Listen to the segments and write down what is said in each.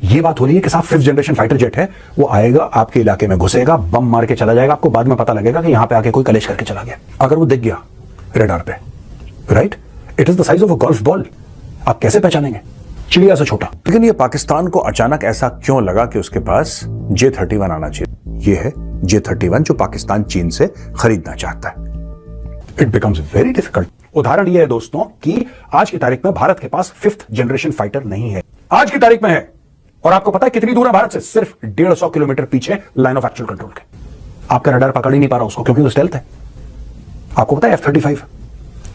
ये बात हो रही है कि साहब 5th जनरेशन फाइटर जेट है, वो आएगा आपके इलाके में घुसेगा, बम मार के चला जाएगा, आपको बाद में पता लगेगा कि यहां पे आके कोई कलेश करके चला गया। अगर वो दिख गया रेडार पे, right, it is the size of a golf ball, आप कैसे पहचानेंगे? चिड़िया से छोटा। लेकिन ये पाकिस्तान को अचानक ऐसा क्यों लगा कि उसके पास J-31 आना चाहिए? ये है J-31 जो पाकिस्तान चीन से खरीदना चाहता है। It becomes very difficult. उदाहरण ये है दोस्तों कि आज की तारीख में भारत के पास 5th जनरेशन फाइटर नहीं है, आज की तारीख में है। और आपको पता है कितनी दूर है भारत से? सिर्फ 150 किलोमीटर पीछे लाइन ऑफ एक्चुअल कंट्रोल के। आपका रडार पकड़ ही नहीं पा रहा उसको, क्योंकि वो स्टेल्थ है। आपको पता है F-35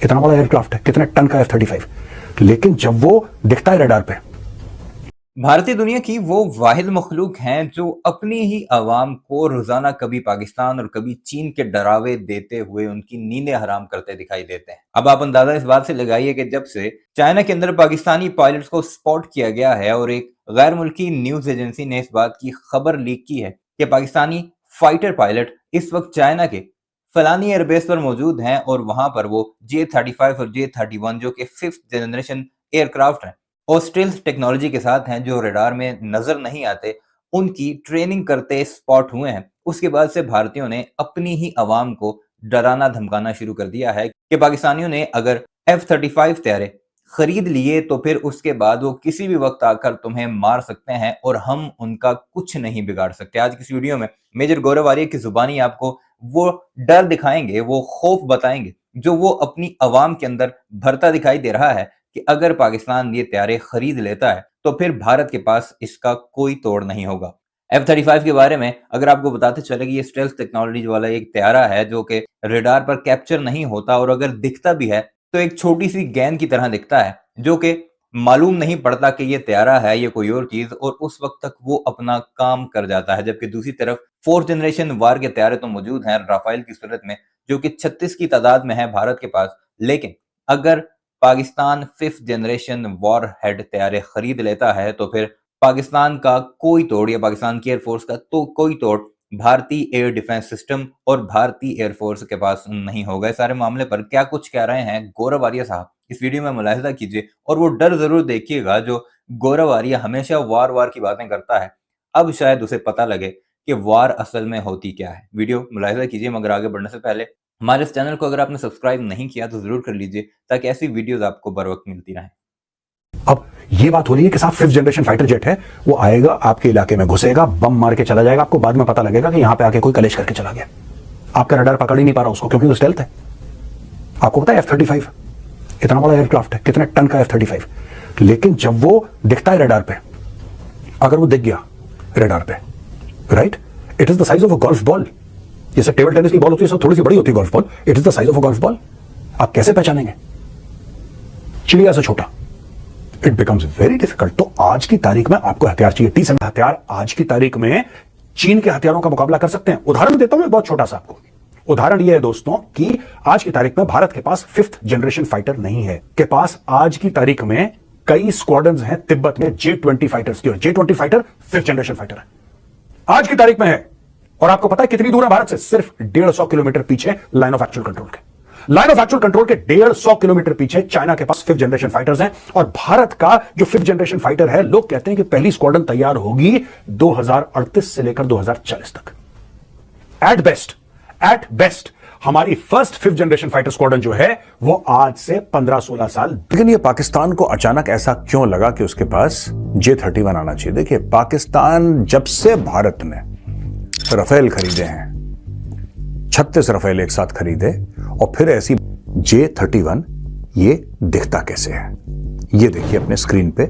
इतना बड़ा एयरक्राफ्ट है, कितने टन का F-35, लेकिन जब वो दिखता है रडार पे। भारतीय दुनिया की वो वाहिद मखलूक हैं जो अपनी ही आवाम को रोजाना कभी पाकिस्तान और कभी चीन के डरावे देते हुए उनकी नींदें हराम करते दिखाई देते हैं। अब आप अंदाजा इस बात से लगाइए कि जब से चाइना के अंदर पाकिस्तानी पायलट्स को स्पॉट किया गया है और एक गैर मुल्की न्यूज एजेंसी ने इस बात की खबर लीक की है कि पाकिस्तानी फाइटर पायलट इस वक्त चाइना के फलानी एयरबेस पर मौजूद हैं और वहां पर वो J-35 और J-31 जो कि 5th जनरेशन एयरक्राफ्ट हैं और स्टेल्थ टेक्नोलॉजी के साथ हैं, जो रडार में नजर नहीं आते, उनकी ट्रेनिंग करते स्पॉट हुए हैं। उसके बाद से भारतीयों ने अपनी ही आवाम को डराना धमकाना शुरू कर दिया है कि पाकिस्तानियों ने अगर F-35 तैयारे खरीद लिए तो फिर उसके बाद वो किसी भी वक्त आकर तुम्हें मार सकते हैं और हम उनका कुछ नहीं बिगाड़ सकते। आज की इस वीडियो में मेजर गौरव आर्य की जुबानी आपको वो डर दिखाएंगे, वो खौफ बताएंगे जो वो अपनी आवाम के अंदर भरता दिखाई दे रहा है कि अगर पाकिस्तान ये तैयारे खरीद लेता है तो फिर भारत के पास इसका कोई तोड़ नहीं होगा। F-35 के बारे में अगर आपको बताते चले कि ये स्टेल्थ टेक्नोलॉजी वाला एक तैयारा है जो कि रडार पर कैप्चर नहीं होता और अगर दिखता भी है तो एक छोटी सी गेंद की तरह दिखता है, जो कि मालूम नहीं पड़ता कि ये तैयारा है ये कोई और चीज, और उस वक्त तक वो अपना काम कर जाता है। जबकि दूसरी तरफ 4th जनरेशन वार के तैयारे तो मौजूद हैं राफेल की सूरत में, जो कि 36 की तादाद में है भारत के पास। लेकिन अगर Pakistan 5th generation war head तैयारे खरीद लेता है तो फिर पाकिस्तान का कोई तोड़ या पाकिस्तान की एयरफोर्स का तो कोई तोड़ भारतीय एयर डिफेंस सिस्टम और भारतीय एयरफोर्स के पास नहीं होगा। इस सारे मामले पर क्या कुछ कह रहे हैं गौरव आर्य साहब, इस वीडियो में मुलाहिजा कीजिए और वो डर जरूर देखिएगा जो गौरव आर्य हमेशा वार की बातें करता है। अब शायद उसे पता लगे कि वार असल में होती क्या है। वीडियो मुलाहिजा कीजिए, मगर आगे बढ़ने से पहले हमारे इस चैनल को अगर आपने सब्सक्राइब नहीं किया तो जरूर कर लीजिए ताकि ऐसी वीडियोस आपको बर वक्त मिलती रहें। अब ये बात हो रही है कि साहब 5th जनरेशन फाइटर जेट है, वो आएगा आपके इलाके में घुसेगा, बम मार के चला जाएगा, आपको बाद में पता लगेगा कि यहां पे आके कोई कलेश करके चला गया। आपका रडार पकड़ ही नहीं पा रहा उसको, क्योंकि वो स्टेल्थ है। आपको पता है F-35 इतना बड़ा एयरक्राफ्ट है, कितने टन का F-35, लेकिन जब वो दिखता है रडार पे, अगर वो दिख गया रेडार पे, right, it is the size of a golf ball. जैसे टेबल टेनिस की बॉल होती है, थोड़ी सी बड़ी होती है golf ball, it is the size of a golf ball. आप कैसे पहचानेंगे? चिड़िया से छोटा। It becomes very difficult. तो आज की तारीख में आपको हथियार चाहिए, T-70 हथियार आज की तारीख में चीन के हथियारों का मुकाबला कर सकते हैं। उदाहरण देता हूं मैं बहुत छोटा सा आपको। उदाहरण यह है दोस्तों कि आज की तारीख में भारत के पास 5th जनरेशन फाइटर नहीं है, के पास आज की तारीख में कई स्क्वाड्रंस हैं तिब्बत में J-20 फाइटर्स की, और J-20 fighter 5th generation fighter है, आज की तारीख में है। और आपको पता है कितनी दूर है भारत से? सिर्फ 150 किलोमीटर पीछे लाइन ऑफ एक्चुअल कंट्रोल के। लाइन ऑफ एक्चुअल कंट्रोल के 150 किलोमीटर पीछे चाइना के पास 5th जनरेशन फाइटर्स हैं, और भारत का जो 5th जनरेशन फाइटर है, लोग कहते हैं कि पहली स्क्वाड्रन तैयार होगी 2038 से लेकर 2040 तक। एट बेस्ट हमारी first 5th generation fighter squadron जो है वो आज से 15-16 साल। लेकिन ये पाकिस्तान को अचानक ऐसा क्यों लगा कि उसके पास J-31 आना चाहिए? देखिए, पाकिस्तान जब से भारत ने राफेल खरीदे हैं, 36 राफेल एक साथ खरीदे, और फिर ऐसी J-31, ये दिखता कैसे है? ये देखिए अपने स्क्रीन पे,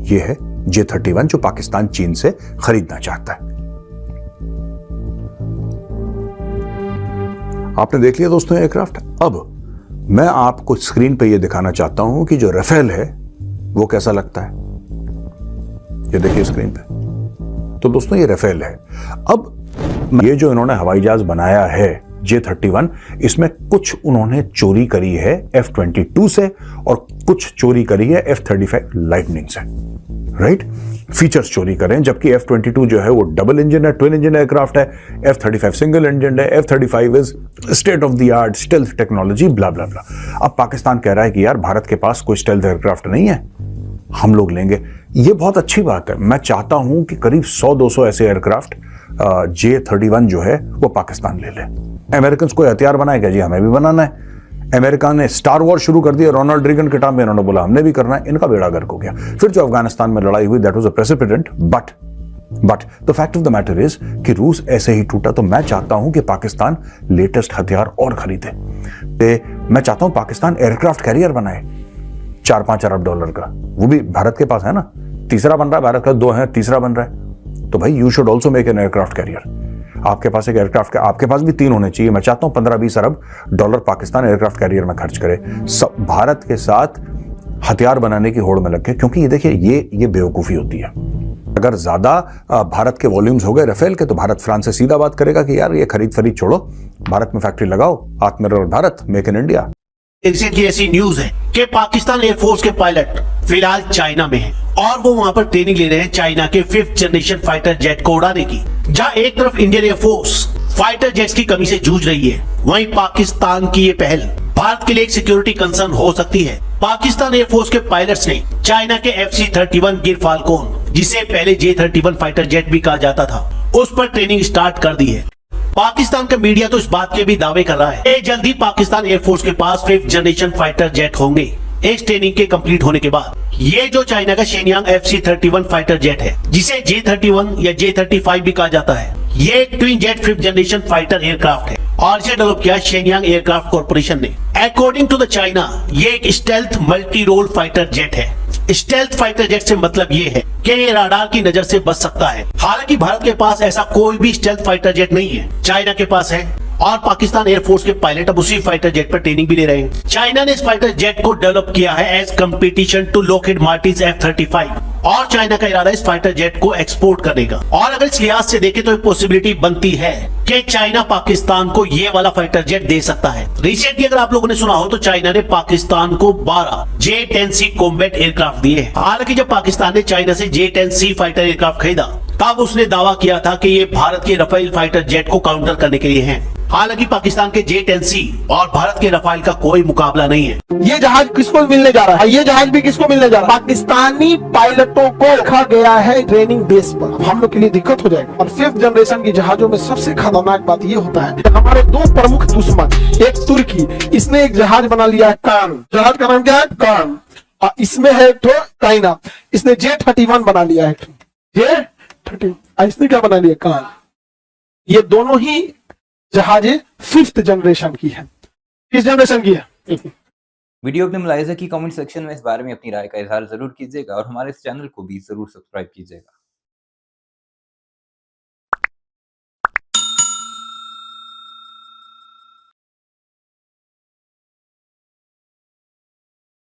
ये है J-31 जो पाकिस्तान चीन से खरीदना चाहता है। आपने देख लिया दोस्तों एयरक्राफ्ट। अब मैं आपको स्क्रीन पे ये दिखाना चाहता हूं कि जो राफेल है वो कैसा लगता है। ये देखिए स्क्रीन पे। तो दोस्तों ये राफेल है। अब ये जो इन्होंने हवाई जहाज बनाया है J-31, इसमें कुछ उन्होंने चोरी करी है F-22 से और कुछ चोरी करी है F-35 लाइटनिंग से, राइट? फीचर्स चोरी करें, जबकि F-22 जो है वो डबल इंजन है, ट्विन इंजन एयरक्राफ्ट है, F-35 सिंगल इंजन है, F-35 is state of the art stealth technology, blah blah blah. अब पाकिस्तान कह रहा है कि यार भारत के पास कोई स्टेल्थ एयरक्राफ्ट नहीं है, हम लोग लेंगे। ये बहुत अच्छी बात है। मैं चाहता हूं कि करीब 100-200 ऐसे एयरक्राफ्ट J-31 जो है वो पाकिस्तान ले ले। अमेरिकन कोई हथियार बनाएगा जी, हमें भी बनाना है। अमेरिका ने स्टार वॉर शुरू कर दिया, रोनाल्ड रीगन के टाइम में इन्होंने बोला हमने भी करना है, इनका बेड़ा गर्क हो गया। फिर जो अफगानिस्तान में लड़ाई हुई, that was a president, but the fact of the matter is कि रूस ऐसे ही टूटा। तो मैं चाहता हूं कि पाकिस्तान लेटेस्ट हथियार और खरीदे। मैं चाहता हूं पाकिस्तान एयरक्राफ्ट कैरियर बनाए $4-5 अरब का, वो भी भारत के पास है ना। तीसरा बन रहा है भारत का, 2 है, तीसरा बन रहा है। तो भाई you should also make an aircraft carrier. आपके पास एक एयरक्राफ्ट, आपके पास भी 3 होने चाहिए। मैं चाहता हूं $15-20 अरब पाकिस्तान एयरक्राफ्ट कैरियर में खर्च करे, सब भारत के साथ हथियार बनाने की होड़ में लग गए। क्योंकि ये देखिए, ये बेवकूफी होती है। अगर ज्यादा भारत के वॉल्यूम्स हो गए राफेल के, तो भारत फ्रांस से सीधा बात करेगा कि यार ये खरीद फरीद छोड़ो, भारत में फैक्ट्री लगाओ, आत्मनिर्भर Bharat, make in India. Recently ऐसी न्यूज है कि पाकिस्तान एयरफोर्स के पायलट फिलहाल चाइना में हैं और वो वहां पर ट्रेनिंग ले रहे हैं चाइना के 5th जनरेशन फाइटर जेट को उड़ाने की। जहां एक तरफ इंडियन एयरफोर्स फाइटर जेट्स की कमी से जूझ रही है, वहीं पाकिस्तान की ये पहल भारत के लिए एक सिक्योरिटी कंसर्न हो सकती है। पाकिस्तान एयरफोर्स के पायलट्स ने चाइना के FC-31 गिर फाल्कोन, जिसे पहले J-31 फाइटर जेट भी कहा जाता था, उस पर ट्रेनिंग स्टार्ट कर दी है। पाकिस्तान का मीडिया तो इस बात के भी दावे कर रहा है कि जल्दी पाकिस्तान एयरफोर्स के पास 5th जनरेशन फाइटर जेट होंगे इस ट्रेनिंग के कंप्लीट होने के बाद। ये जो चाइना का शेनयांग FC-31 फाइटर जेट है, जिसे J-31 या J-35 भी कहा जाता है, ये एक twin jet 5th generation fighter aircraft है और इसे डेवलप किया शेनयांग एयरक्राफ्ट कॉर्पोरेशन ने। अकॉर्डिंग टू द चाइना, ये एक stealth multi role fighter jet है। स्टेल्थ फाइटर जेट से मतलब ये है कि ये राडार की नजर से बच सकता है। हालांकि भारत के पास ऐसा कोई भी स्टेल्थ फाइटर जेट नहीं है, चाइना के पास है और पाकिस्तान एयरफोर्स के पायलट अब उसी फाइटर जेट पर ट्रेनिंग भी ले रहे हैं। चाइना ने इस फाइटर जेट को डेवलप किया है as competition to Lockheed Martin F-35 और चाइना का इरादा इस फाइटर जेट को एक्सपोर्ट करने का। और अगर इस लिहाज से देखें तो एक पॉसिबिलिटी बनती है कि चाइना पाकिस्तान को ये वाला फाइटर जेट दे सकता है। रिसेंटली अगर आप लोगों ने सुना हो तो चाइना ने पाकिस्तान को 12 J-10C कॉम्बैट एयरक्राफ्ट दिए हैं। हालांकि जब पाकिस्तान ने चाइना से J-10C फाइटर एयरक्राफ्ट खरीदा, तब उसने दावा किया था कि ये भारत के रफेल फाइटर जेट को काउंटर करने के लिए हैं। हालांकि पाकिस्तान के J-10C और भारत के रफाल का कोई मुकाबला नहीं है। ये जहाज किसको मिलने जा रहा है? ये जहाज भी किसको मिलने जा रहा है? पाकिस्तानी पायलटों को रखा गया है ट्रेनिंग बेस पर। अब हम लोग के लिए दिक्कत हो जाएगा। और 5th जनरेशन की जहाजों में सबसे खतरनाक बात ये होता है, हमारे 2 प्रमुख दुश्मन, एक तुर्की, इसने एक जहाज बना लिया है कान। जहाज का नाम क्या है? कान। और इसमें है तो चाइना, इसने J-31 बना लिया है। J-30 इसने क्या बना लिया? कान। ये दोनों ही जहाज 5th जनरेशन की है। किस जनरेशन की है? वीडियो अपने मुलाहिजा की कमेंट सेक्शन में इस बारे में अपनी राय का इजहार जरूर कीजिएगा और हमारे इस चैनल को भी जरूर सब्सक्राइब कीजिएगा।